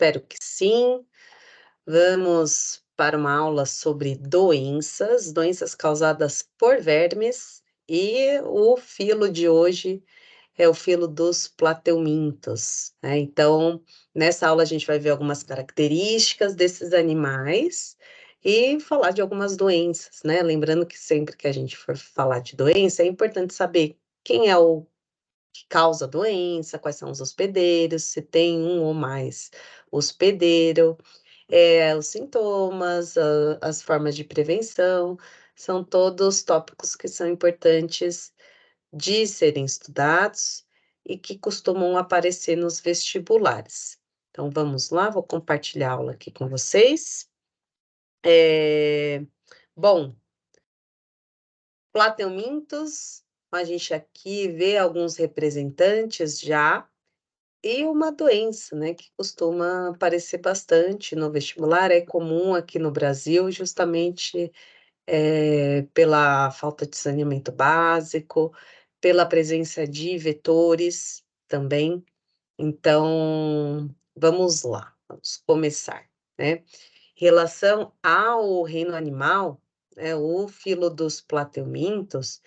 Espero que sim. Vamos para uma aula sobre doenças causadas por vermes, e o filo de hoje é o filo dos plateumintos, né? Então, nessa aula a gente vai ver algumas características desses animais e falar de algumas doenças, né? Lembrando que sempre que a gente for falar de doença, é importante saber quem é o que causa a doença, quais são os hospedeiros, se tem um ou mais hospedeiro, os sintomas, as formas de prevenção, são todos tópicos que são importantes de serem estudados e que costumam aparecer nos vestibulares. Então, vamos lá, vou compartilhar a aula aqui com vocês. Bom, plateumintos, a gente aqui vê alguns representantes já, e uma doença, né, que costuma aparecer bastante no vestibular, é comum aqui no Brasil, justamente pela falta de saneamento básico, pela presença de vetores também. Então, vamos lá, vamos começar, né? Em relação ao reino animal, o filo dos plateumintos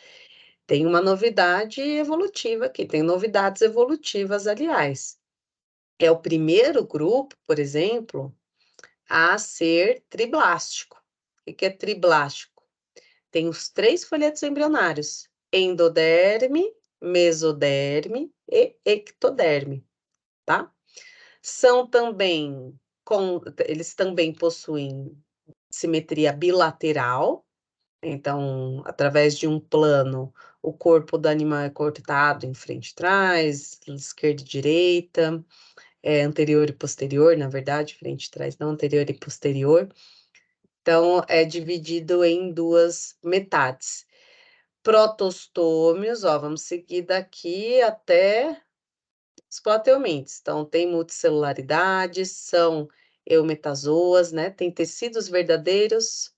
tem uma novidade evolutiva aqui, tem novidades evolutivas, aliás. É o primeiro grupo, por exemplo, a ser triblástico. O que é triblástico? Tem os 3 folhetos embrionários: endoderme, mesoderme e ectoderme, tá? São também, eles também possuem simetria bilateral, então, através de um plano, o corpo do animal é cortado em frente e trás, esquerda e direita, anterior e posterior, na verdade, frente e trás, não, anterior e posterior. Então, é dividido em 2 metades. Protostômios, ó, vamos seguir daqui até os plateumintos. Então, tem multicelularidade, são eumetazoas, né? Tem tecidos verdadeiros,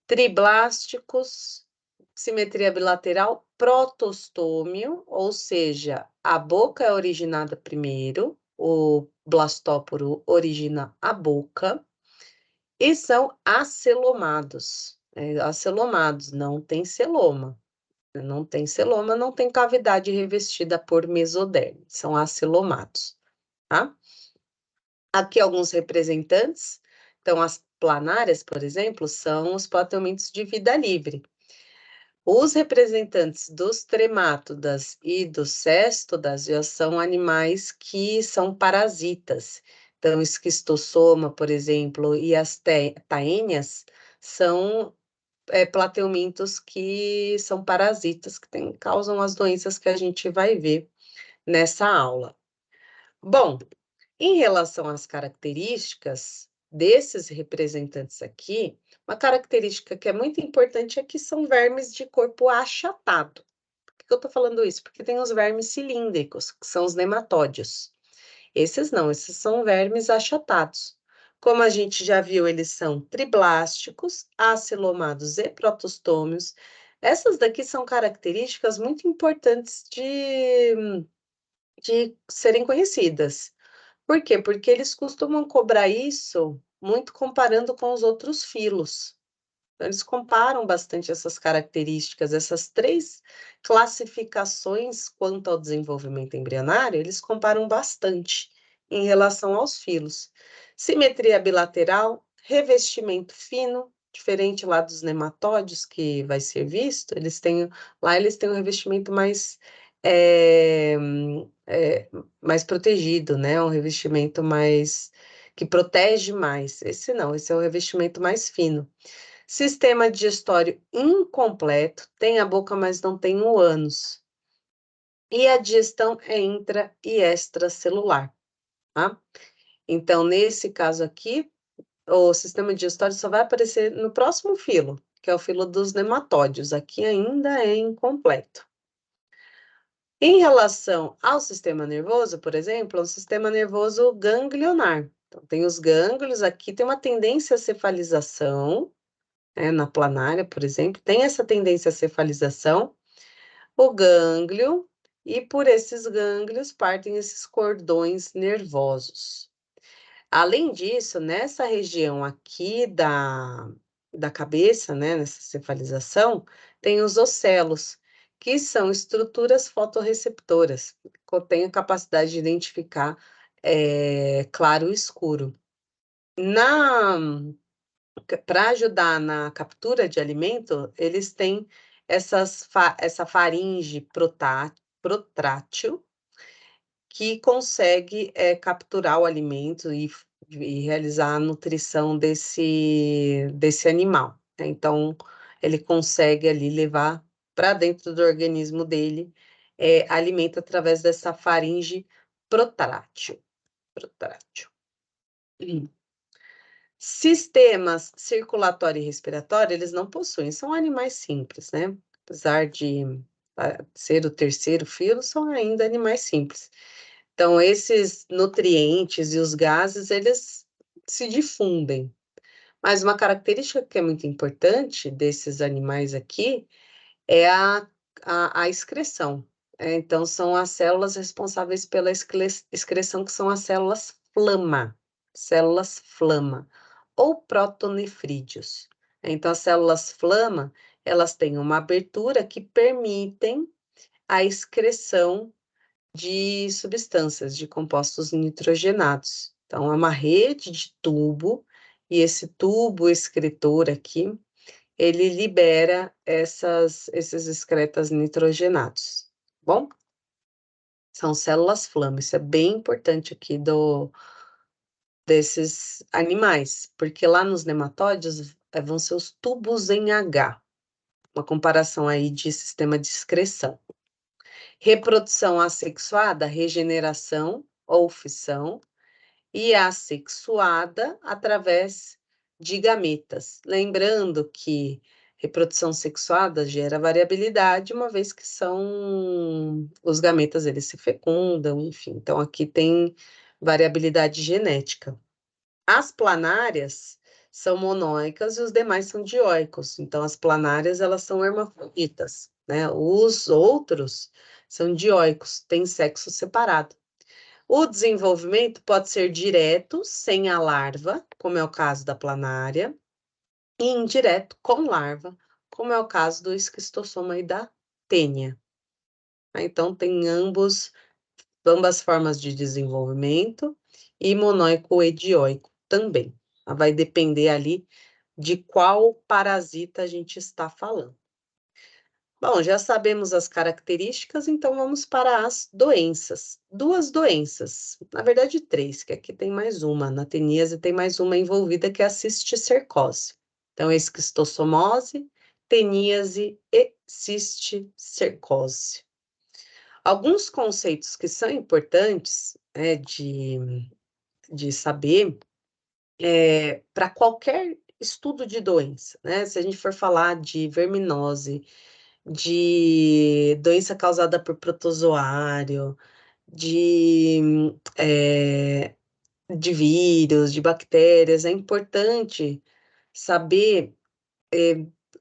triblásticos, simetria bilateral, protostômio, ou seja, a boca é originada primeiro, o blastóporo origina a boca, e são acelomados. Acelomados, não tem celoma. Não tem celoma, não tem cavidade revestida por mesoderme, são acelomados, tá? Aqui alguns representantes, então as planárias, por exemplo, são os plateumintos de vida livre. Os representantes dos tremátodas e dos céstodas já são animais que são parasitas. Então, esquistossoma, por exemplo, e as taênias são plateumintos que são parasitas, que causam as doenças que a gente vai ver nessa aula. Bom, em relação às características desses representantes aqui, uma característica que é muito importante é que são vermes de corpo achatado. Por que eu estou falando isso? Porque tem os vermes cilíndricos, que são os nematódios. Esses não, esses são vermes achatados. Como a gente já viu, eles são triblásticos, acelomados e protostômios. Essas daqui são características muito importantes de serem conhecidas. Por quê? Porque eles costumam cobrar isso muito comparando com os outros filos. Então, eles comparam bastante essas características, essas 3 classificações quanto ao desenvolvimento embrionário, eles comparam bastante em relação aos filos. Simetria bilateral, revestimento fino, diferente lá dos nematódios que vai ser visto, eles têm um revestimento é, mais protegido, né? Um revestimento mais que protege mais. Esse não, esse é o revestimento mais fino. Sistema digestório incompleto, tem a boca, mas não tem o ânus. E a digestão é intra e extracelular, tá? Então, nesse caso aqui, o sistema digestório só vai aparecer no próximo filo, que é o filo dos nematódios. Aqui ainda é incompleto. Em relação ao sistema nervoso, por exemplo, é um sistema nervoso ganglionar. Então, tem os gânglios, aqui tem uma tendência à cefalização, na planária, por exemplo, tem essa tendência à cefalização, o gânglio, e por esses gânglios partem esses cordões nervosos. Além disso, nessa região aqui da cabeça, né, nessa cefalização, tem os ocelos, que são estruturas fotorreceptoras, que têm a capacidade de identificar claro e escuro. Para ajudar na captura de alimento, eles têm essa faringe protrátil, que consegue capturar o alimento e realizar a nutrição desse animal, né? Então, ele consegue ali levar para dentro do organismo dele alimento através dessa faringe protrátil. Protrátil. Sistemas circulatório e respiratório, eles não possuem, são animais simples, né? Apesar de ser o terceiro filo, são ainda animais simples. Então, esses nutrientes e os gases, eles se difundem. Mas uma característica que é muito importante desses animais aqui é a excreção. Então, são as células responsáveis pela excreção, que são as células flama, ou protonefrídeos. Então, as células flama, elas têm uma abertura que permitem a excreção de substâncias, de compostos nitrogenados. Então, é uma rede de tubo, e esse tubo excretor aqui, ele libera esses excretas nitrogenados, bom? São células flama, isso é bem importante aqui desses animais, porque lá nos nematóides vão ser os tubos em H, uma comparação aí de sistema de excreção. Reprodução assexuada, regeneração ou fissão, e assexuada através de gametas. Lembrando que reprodução sexuada gera variabilidade, uma vez que são os gametas, eles se fecundam, enfim. Então, aqui tem variabilidade genética. As planárias são monóicas e os demais são dioicos. Então, as planárias, elas são hermafroditas, né? Os outros são dioicos, têm sexo separado. O desenvolvimento pode ser direto, sem a larva, como é o caso da planária, e indireto, com larva, como é o caso do esquistossoma e da tênia. Então, tem ambas formas de desenvolvimento, e monóico e dioico também. Vai depender ali de qual parasita a gente está falando. Bom, já sabemos as características, então vamos para as doenças. Duas doenças, na verdade três, que aqui tem mais uma. Na teníase tem mais uma envolvida, que é a cisticercose. Então, esquistossomose, teníase e cisticercose. Alguns conceitos que são importantes de saber para qualquer estudo de doença, né? Se a gente for falar de verminose, de doença causada por protozoário, de vírus, de bactérias, é importante saber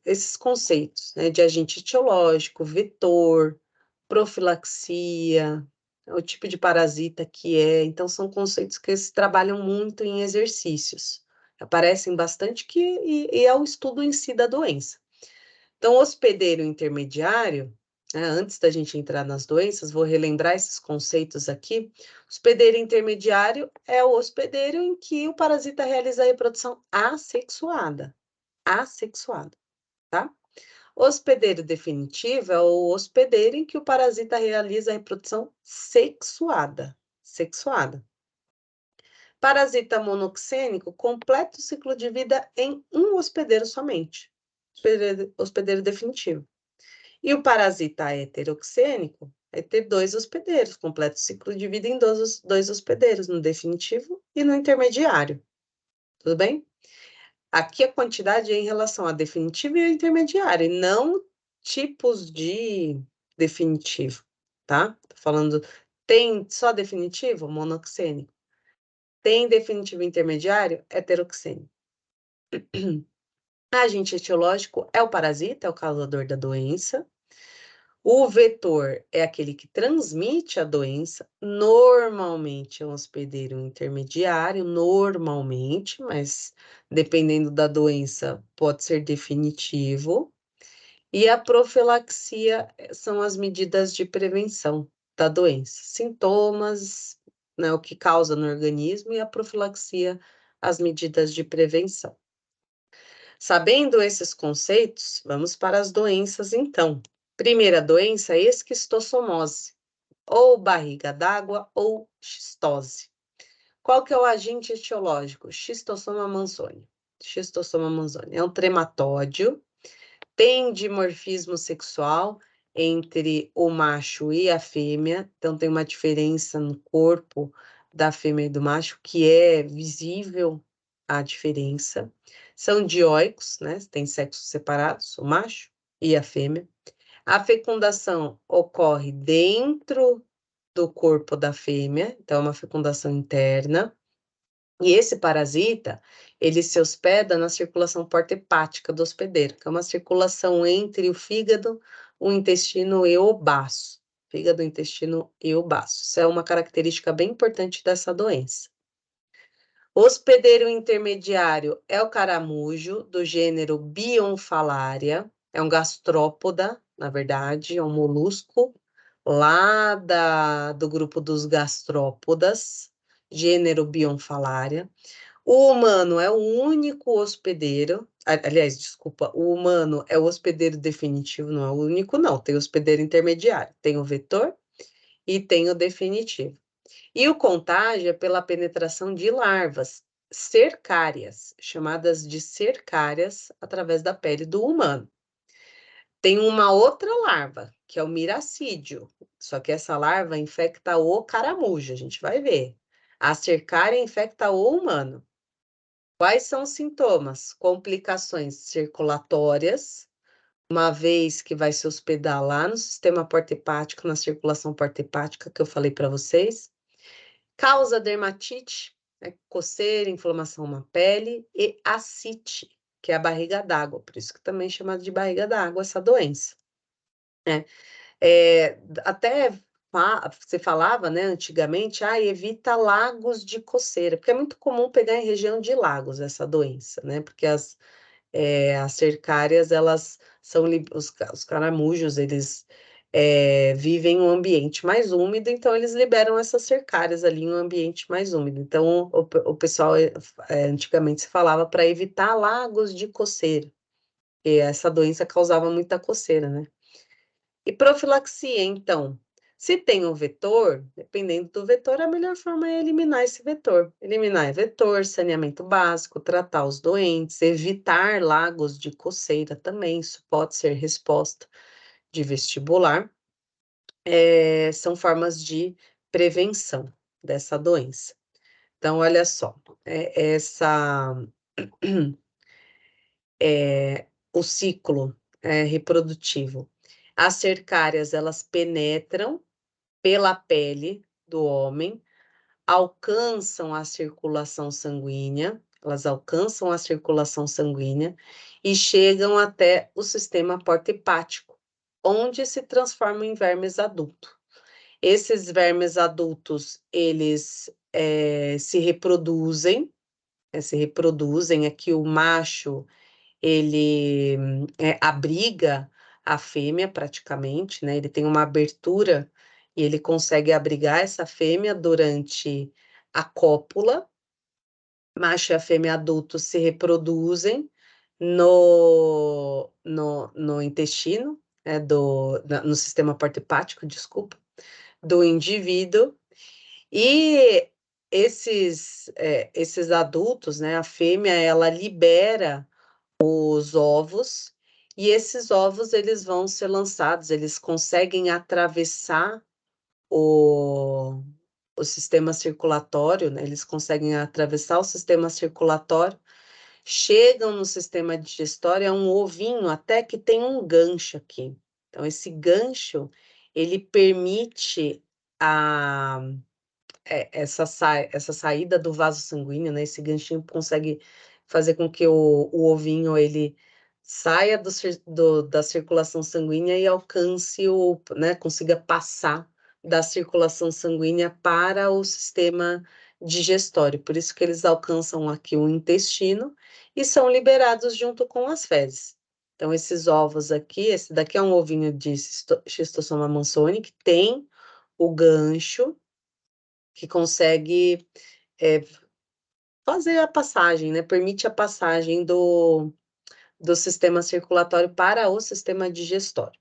esses conceitos, né, de agente etiológico, vetor, profilaxia, o tipo de parasita que é. Então, são conceitos que se trabalham muito em exercícios. Aparecem bastante e é o estudo em si da doença. Então, hospedeiro intermediário, né, antes da gente entrar nas doenças, vou relembrar esses conceitos aqui. Hospedeiro intermediário é o hospedeiro em que o parasita realiza a reprodução assexuada. Assexuada, tá? Hospedeiro definitivo é o hospedeiro em que o parasita realiza a reprodução sexuada. Sexuada. Parasita monoxênico completa o ciclo de vida em um hospedeiro somente. Hospedeiro definitivo. E o parasita heteroxênico é ter dois hospedeiros, completa o ciclo de vida em dois hospedeiros, no definitivo e no intermediário. Tudo bem? Aqui a quantidade é em relação a definitivo e ao intermediário, e não tipos de definitivo, tá? Tô falando, tem só definitivo? Monoxênico. Tem definitivo intermediário? Heteroxênico. Agente etiológico é o parasita, é o causador da doença. O vetor é aquele que transmite a doença, normalmente é um hospedeiro intermediário, normalmente, mas dependendo da doença, pode ser definitivo. E a profilaxia são as medidas de prevenção da doença, sintomas, né, o que causa no organismo, e a profilaxia, as medidas de prevenção. Sabendo esses conceitos, vamos para as doenças então. Primeira doença, esquistossomose, ou barriga d'água ou xistose. Qual que é o agente etiológico? Xistossoma manzoni. Xistossoma manzoni é um trematóide, tem dimorfismo sexual entre o macho e a fêmea, então tem uma diferença no corpo da fêmea e do macho que é visível a diferença. São dioicos, né? Tem sexos separados, o macho e a fêmea. A fecundação ocorre dentro do corpo da fêmea, então é uma fecundação interna. E esse parasita, ele se hospeda na circulação porta-hepática do hospedeiro, que é uma circulação entre o fígado, o intestino e o baço. Fígado, intestino e o baço. Isso é uma característica bem importante dessa doença. O hospedeiro intermediário é o caramujo, do gênero Bionfalaria, é um gastrópoda, na verdade, é um molusco, lá do grupo dos gastrópodas, gênero Bionfalaria. O humano é o único hospedeiro, aliás, desculpa, o humano é o hospedeiro definitivo, não é o único, não, tem o hospedeiro intermediário, tem o vetor e tem o definitivo. E o contágio é pela penetração de larvas cercárias, chamadas de cercárias, através da pele do humano. Tem uma outra larva, que é o miracídio, só que essa larva infecta o caramujo, a gente vai ver. A cercária infecta o humano. Quais são os sintomas? Complicações circulatórias, uma vez que vai se hospedar lá no sistema porta-hepático, na circulação porta-hepática que eu falei para vocês. Causa dermatite, né, coceira, inflamação na pele, e ascite, que é a barriga d'água, por isso que também é chamada de barriga d'água essa doença, né? Até você falava, né, antigamente, evita lagos de coceira, porque é muito comum pegar em região de lagos essa doença, né? Porque as cercárias, elas são os caramujos, eles vivem em um ambiente mais úmido, então eles liberam essas cercárias ali em um ambiente mais úmido. Então, o pessoal antigamente se falava para evitar lagos de coceira, e essa doença causava muita coceira, né? E profilaxia, então. Se tem um vetor, dependendo do vetor, a melhor forma é eliminar esse vetor. Eliminar vetor, saneamento básico, tratar os doentes, evitar lagos de coceira também, isso pode ser resposta de vestibular. São formas de prevenção dessa doença. Então, olha só, o ciclo reprodutivo. As cercárias, elas penetram pela pele do homem, alcançam a circulação sanguínea, elas alcançam a circulação sanguínea e chegam até o sistema porta-hepático, onde se transformam em vermes adultos. Esses vermes adultos, eles se reproduzem, aqui o macho, ele abriga a fêmea praticamente, né? Ele tem uma abertura e ele consegue abrigar essa fêmea durante a cópula. Macho e a fêmea adultos se reproduzem no intestino, no sistema porta-hepático, desculpa, do indivíduo. E esses adultos, né, a fêmea, ela libera os ovos, e esses ovos, eles vão ser lançados, eles conseguem atravessar o sistema circulatório, né? Eles conseguem atravessar o sistema circulatório, chegam no sistema digestório, é um ovinho até que tem um gancho aqui. Então, esse gancho, ele permite essa saída do vaso sanguíneo, né? Esse ganchinho consegue fazer com que o ovinho, ele saia da circulação sanguínea e alcance né, consiga passar da circulação sanguínea para o sistema digestório. Por isso que eles alcançam aqui o intestino e são liberados junto com as fezes. Então, esses ovos aqui, esse daqui é um ovinho de Schistosoma mansoni, que tem o gancho, que consegue fazer a passagem, né? Permite a passagem do sistema circulatório para o sistema digestório.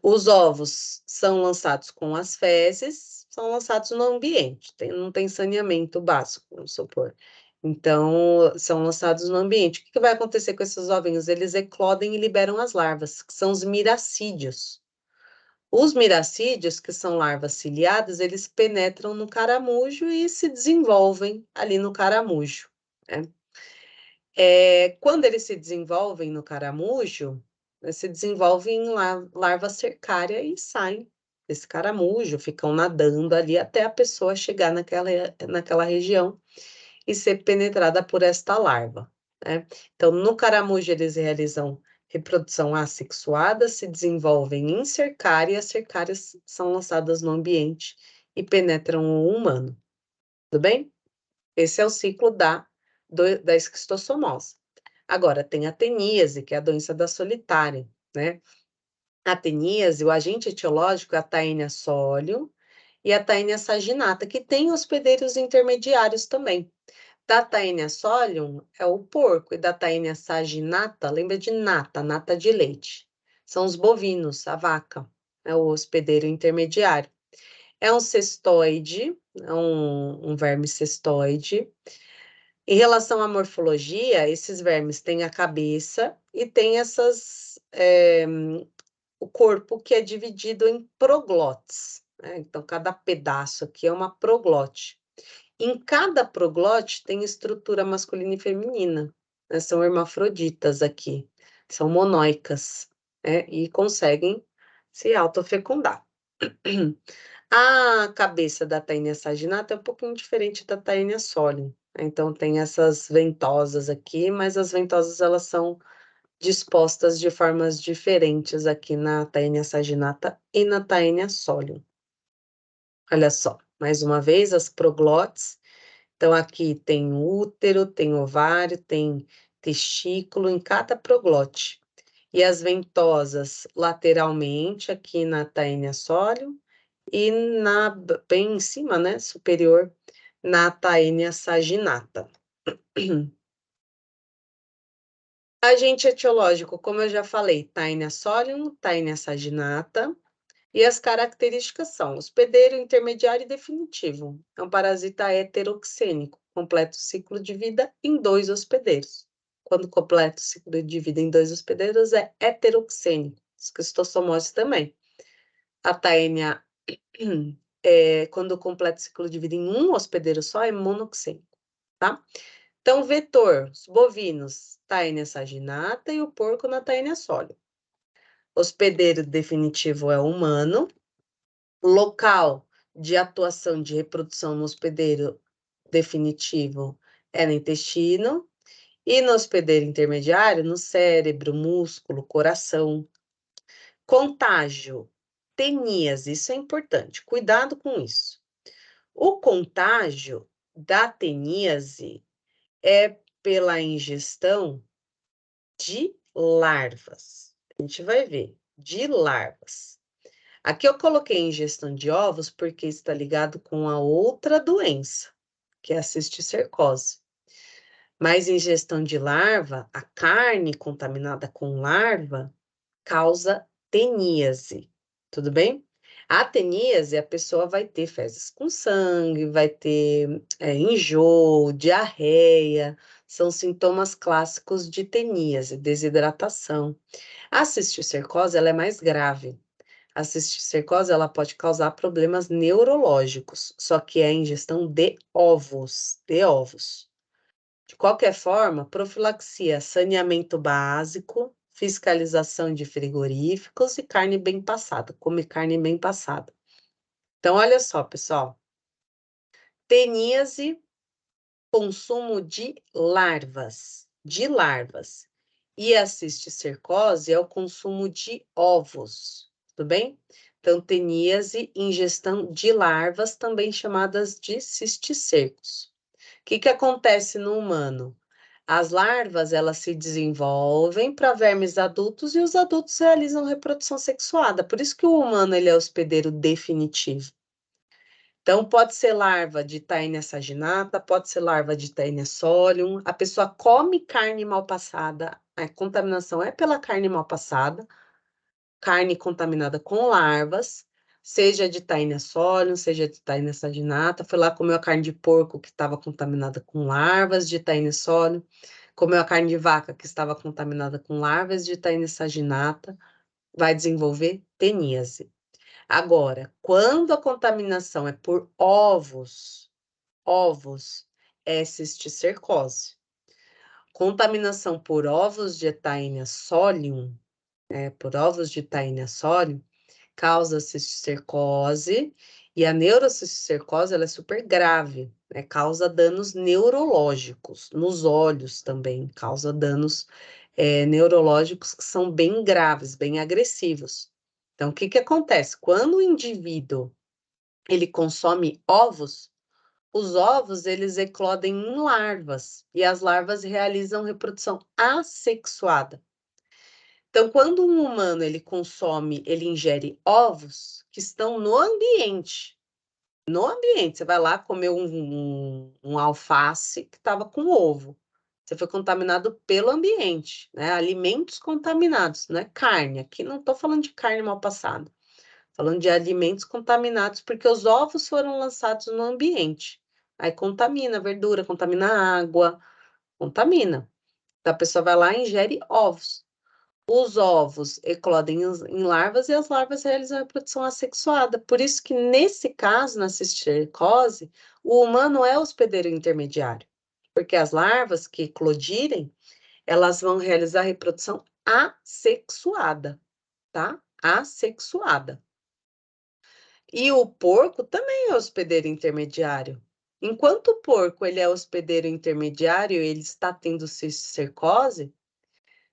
Os ovos são lançados com as fezes, são lançados no ambiente, não tem saneamento básico, vamos supor. Então, são lançados no ambiente. O que vai acontecer com esses ovinhos? Eles eclodem e liberam as larvas, que são os miracídios. Os miracídios, que são larvas ciliadas, eles penetram no caramujo e se desenvolvem ali no caramujo, né? Quando eles se desenvolvem no caramujo, se desenvolvem em larva cercária e saem desse caramujo, ficam nadando ali até a pessoa chegar naquela região e ser penetrada por esta larva, né? Então, no caramujo, eles realizam reprodução assexuada, se desenvolvem em cercária, e as cercárias são lançadas no ambiente e penetram o humano. Tudo bem? Esse é o ciclo da esquistossomose. Agora, tem a teníase, que é a doença da solitária, né? A teníase, o agente etiológico é a Taenia solium e a Taenia saginata, que tem hospedeiros intermediários também. Da Taenia solium é o porco, e da Taenia saginata, lembra de nata, nata de leite. São os bovinos, a vaca, é o hospedeiro intermediário. É um cestoide, é um verme cestoide. Em relação à morfologia, esses vermes têm a cabeça e tem o corpo que é dividido em proglotes, né? Então, cada pedaço aqui é uma proglote. Em cada proglote tem estrutura masculina e feminina, né? São hermafroditas aqui, são monóicas, né? E conseguem se autofecundar. A cabeça da Taenia saginata é um pouquinho diferente da Taenia solium. Então, tem essas ventosas aqui, mas as ventosas, elas são dispostas de formas diferentes aqui na Taenia saginata e na Taenia solium. Olha só, mais uma vez, as proglotes. Então, aqui tem útero, tem ovário, tem testículo em cada proglote. E as ventosas lateralmente, aqui na Taenia solium, e bem em cima, né, superior, na Taenia saginata. Agente etiológico, como eu já falei, Taenia solium, Taenia saginata, e as características são hospedeiro, intermediário e definitivo. É um parasita heteroxênico, completa o ciclo de vida em 2 hospedeiros. Quando completa o ciclo de vida em 2 hospedeiros, é heteroxênico, esquistossomose também. A Taenia quando completa o ciclo de vida em um hospedeiro só, é monoxênico, tá? Então, vetor, os bovinos, Taenia saginata e o porco na Taenia solium. Hospedeiro definitivo é o humano. Local de atuação de reprodução no hospedeiro definitivo é no intestino. E no hospedeiro intermediário, no cérebro, músculo, coração. Contágio, teníase, isso é importante, cuidado com isso. O contágio da teníase é pela ingestão de larvas. A gente vai ver, de larvas. Aqui eu coloquei ingestão de ovos porque está ligado com a outra doença, que é a cisticercose. Mas ingestão de larva, a carne contaminada com larva, causa teníase, tudo bem? A teníase, a pessoa vai ter fezes com sangue, vai ter enjoo, diarreia, são sintomas clássicos de teníase, desidratação. A cisticercose, ela é mais grave. A cisticercose, ela pode causar problemas neurológicos, só que é a ingestão de ovos, De qualquer forma, profilaxia, saneamento básico, fiscalização de frigoríficos e carne bem passada, comer carne bem passada. Então, olha só, pessoal. Teníase, consumo de larvas, E a cisticercose é o consumo de ovos, tudo bem? Então, teníase, ingestão de larvas, também chamadas de cisticercos. O que acontece no humano? As larvas, elas se desenvolvem para vermes adultos e os adultos realizam reprodução sexuada. Por isso que o humano ele é hospedeiro definitivo. Então, pode ser larva de Taenia saginata, pode ser larva de Taenia solium. A pessoa come carne mal passada, a contaminação é pela carne mal passada, carne contaminada com larvas, seja de Taenia solium, seja de Taenia saginata. Foi lá, comeu a carne de porco que estava contaminada com larvas de Taenia solium, comeu a carne de vaca que estava contaminada com larvas de Taenia saginata, vai desenvolver teníase. Agora, quando a contaminação é por ovos é cisticercose. Contaminação por ovos de Taenia solium, por ovos de Taenia solium, causa cisticercose, e a neurocisticercose ela é super grave, né? Causa danos neurológicos, nos olhos também, causa danos neurológicos que são bem graves, bem agressivos. Então, o que acontece? Quando o indivíduo ele consome ovos, os ovos eles eclodem em larvas e as larvas realizam reprodução assexuada. Então, quando um humano ele consome, ele ingere ovos que estão no ambiente. No ambiente, você vai lá comer um alface que estava com ovo. Você foi contaminado pelo ambiente, né? Alimentos contaminados, não é carne. Aqui não estou falando de carne mal passada. Falando de alimentos contaminados, porque os ovos foram lançados no ambiente. Aí contamina a verdura, contamina a água, contamina. Então a pessoa vai lá e ingere ovos. Os ovos eclodem em larvas e as larvas realizam a reprodução assexuada. Por isso que, nesse caso, na cisticercose, o humano é o hospedeiro intermediário. Porque as larvas que eclodirem, elas vão realizar a reprodução assexuada, tá? Assexuada. E o porco também é hospedeiro intermediário. Enquanto o porco ele é hospedeiro intermediário, ele está tendo cisticercose.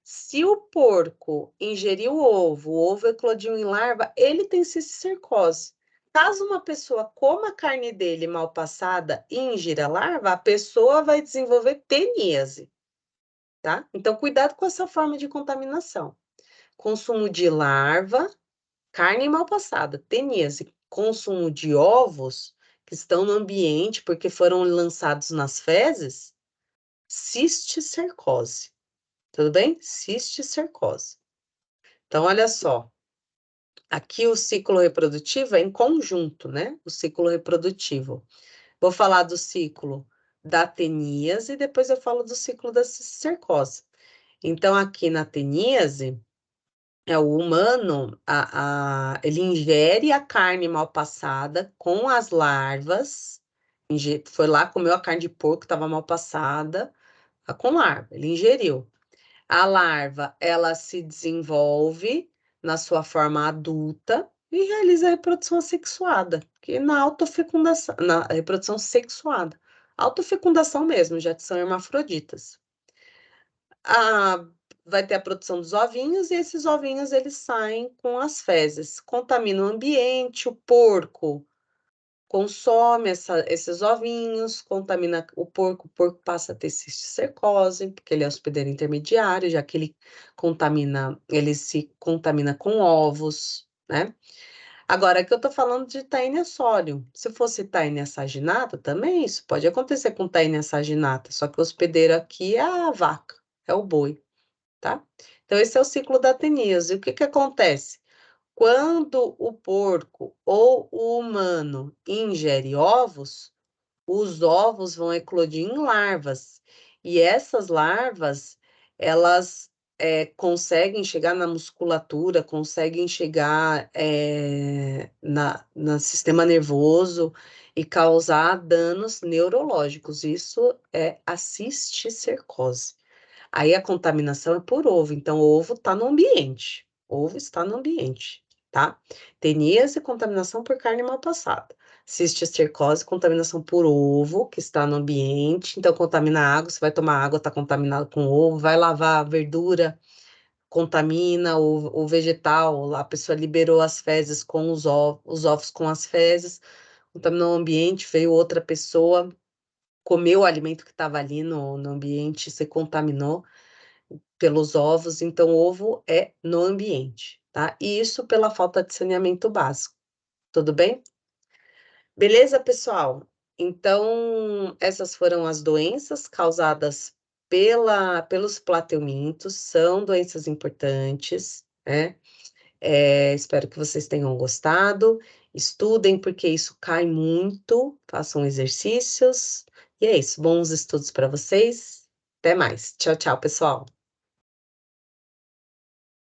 Se o porco ingeriu o ovo eclodiu em larva, ele tem cisticercose. Caso uma pessoa coma a carne dele mal passada e ingira a larva, a pessoa vai desenvolver teníase, tá? Então, cuidado com essa forma de contaminação. Consumo de larva, carne mal passada, teníase. Consumo de ovos que estão no ambiente porque foram lançados nas fezes, cisticercose. Tudo bem? Cisticercose. Então, olha só. Aqui o ciclo reprodutivo é em conjunto, né? O ciclo reprodutivo. Vou falar do ciclo da teníase e depois eu falo do ciclo da cisticercose. Então, aqui na teníase, o humano, ele ingere a carne mal passada com as larvas, foi lá, comeu a carne de porco que estava mal passada, com larva, ele ingeriu. A larva, ela se desenvolve na sua forma adulta e realiza a reprodução assexuada, que na autofecundação, na reprodução sexuada, autofecundação mesmo, já que são hermafroditas. Vai ter a produção dos ovinhos e esses ovinhos eles saem com as fezes, contamina o ambiente, o porco consome esses ovinhos, contamina o porco passa a ter cisticercose, porque ele é hospedeiro intermediário, já que ele se contamina com ovos, né? Agora, aqui eu tô falando de Taenia solium. Se fosse Taenia saginata, também isso pode acontecer com Taenia saginata, só que o hospedeiro aqui é a vaca, é o boi, tá? Então, esse é o ciclo da teníase. O que que acontece? Quando o porco ou o humano ingere ovos, os ovos vão eclodir em larvas. E essas larvas, elas conseguem chegar na musculatura, conseguem chegar no sistema nervoso e causar danos neurológicos. Isso é a cisticercose. Aí a contaminação é por ovo, então o ovo está no ambiente. O ovo está no ambiente, tá? Teníase e contaminação por carne mal passada. cisticercose, contaminação por ovo, que está no ambiente, então contamina a água, você vai tomar água, está contaminado com ovo, vai lavar a verdura, contamina o vegetal, a pessoa liberou as fezes com os ovos com as fezes, contaminou o ambiente, veio outra pessoa, comeu o alimento que estava ali no ambiente, se contaminou pelos ovos, então ovo é no ambiente, tá? E isso pela falta de saneamento básico, tudo bem? Beleza, pessoal? Então, essas foram as doenças causadas pelos plateumintos, são doenças importantes, né? Espero que vocês tenham gostado. Estudem, porque isso cai muito. Façam exercícios. E é isso. Bons estudos para vocês. Até mais. Tchau, tchau, pessoal.